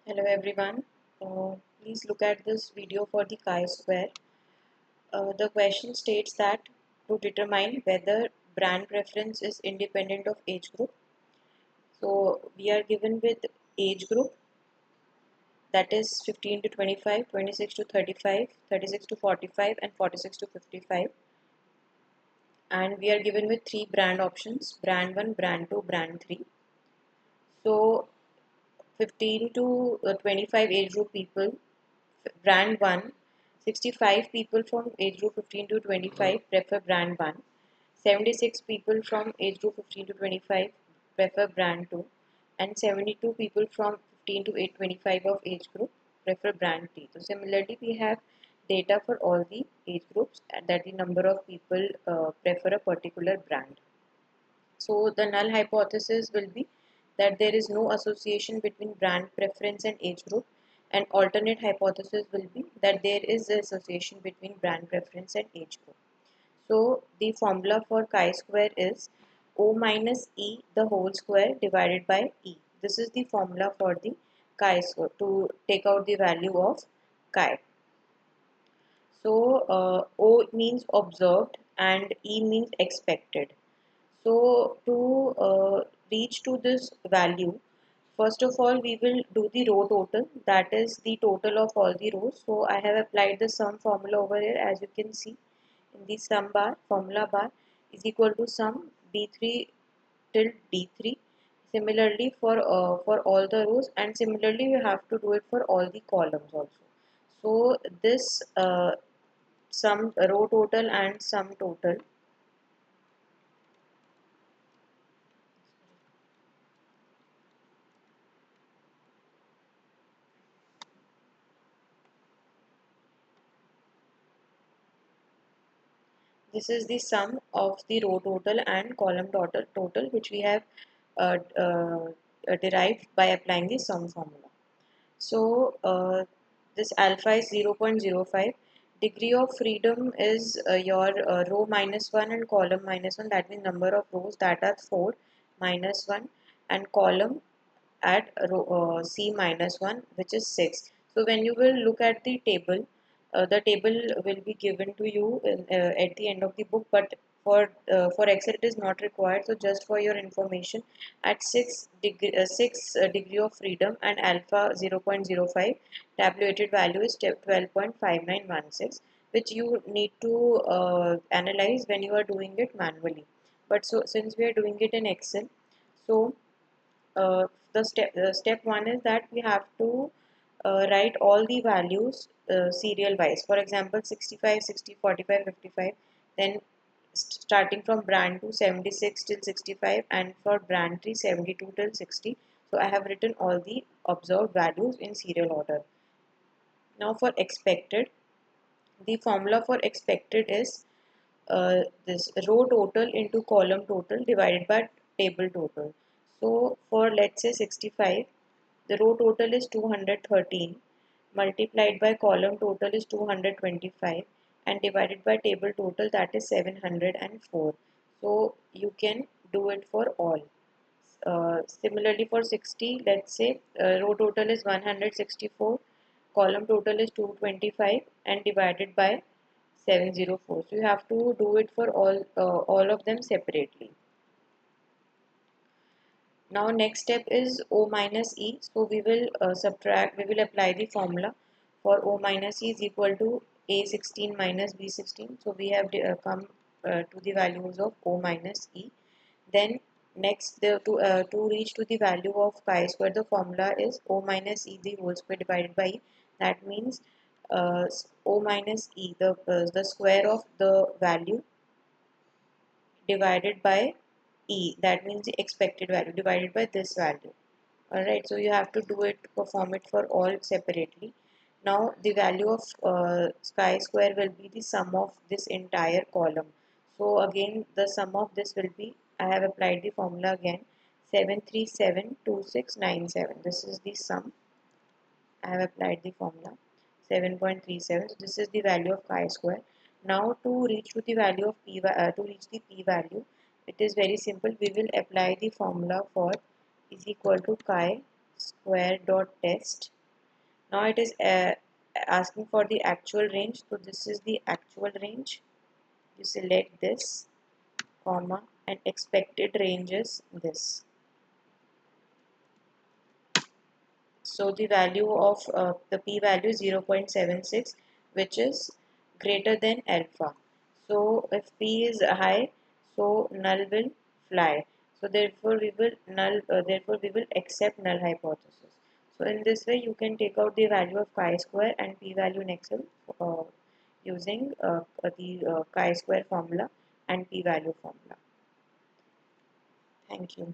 Hello everyone. Please look at this video for the chi-square. The question states that to determine whether brand preference is independent of age group. So we are given with age group, that is 15 to 25, 26 to 35, 36 to 45 and 46 to 55. And we are given with three brand options: brand 1, brand 2, brand 3. So 15 to 25 age group people, brand 1, 65 people from age group 15 to 25 prefer brand 1, 76 people from age group 15 to 25 prefer brand 2, and 72 people from 15 to 825 of age group prefer brand 3. So similarly, we have data for all the age groups and that the number of people prefer a particular brand. So the null hypothesis will be that there is no association between brand preference and age group, and alternate hypothesis will be that there is an association between brand preference and age group. So the formula for chi-square is O minus E the whole square divided by E. This is the formula for the chi-square to take out the value of chi. So O means observed and E means expected. So to reach to this value, first of all we will do the row total, that is the total of all the rows. So I have applied the sum formula over here, as you can see in the sum bar, formula bar is equal to sum B3 till D3. Similarly for all the rows, and similarly we have to do it for all the columns also. So this sum row total and sum total, this is the sum of the row total and column total which we have derived by applying the sum formula. So this alpha is 0.05. Degree of freedom is your row minus 1 and column minus 1, that means number of rows that are 4 minus 1, and column at row, C minus 1, which is 6. So when you will look at the table will be given to you at the end of the book, but for Excel it is not required. So just for your information, at 6 degree of freedom and alpha 0.05, tabulated value is 12.5916, which you need to analyze when you are doing it manually. But so since we are doing it in Excel, so step one is that we have to write all the values serial wise. For example, 65, 60, 45, 55. Then starting from brand 2 76 till 65, and for brand 3 72 till 60. So I have written all the observed values in serial order. Now for expected, the formula for expected is this row total into column total divided by table total. So for let's say 65, the row total is 213 multiplied by column total is 225 and divided by table total, that is 704. So you can do it for all. Similarly for 60, let's say row total is 164, column total is 225 and divided by 704. So you have to do it for all of them separately. Now next step is O minus E. So we will we will apply the formula for O minus E is equal to A16 minus B16. So we have come to the values of O minus E. Then next to reach to the value of chi-square, the formula is O minus E the whole square divided by E. That means uh, O minus E, the square of the value divided by E, that means the expected value divided by this value. Alright, so you have to do it, perform it for all separately. Now the value of chi-square will be the sum of this entire column. So again the sum of this will be, I have applied the formula again, 7372697. This is the sum. I have applied the formula 7.37. So this is the value of chi-square. Now to reach to the value of to reach the p-value, it is very simple. We will apply the formula for is equal to chi square dot test. Now it is asking for the actual range, so this is the actual range. You select this, comma, and expected range is this. So the value of the p-value is 0.76, which is greater than alpha. So if p is high, so null will fly. So therefore we will accept null hypothesis. So in this way you can take out the value of chi-square and p-value in Excel using the chi-square formula and p-value formula. Thank you.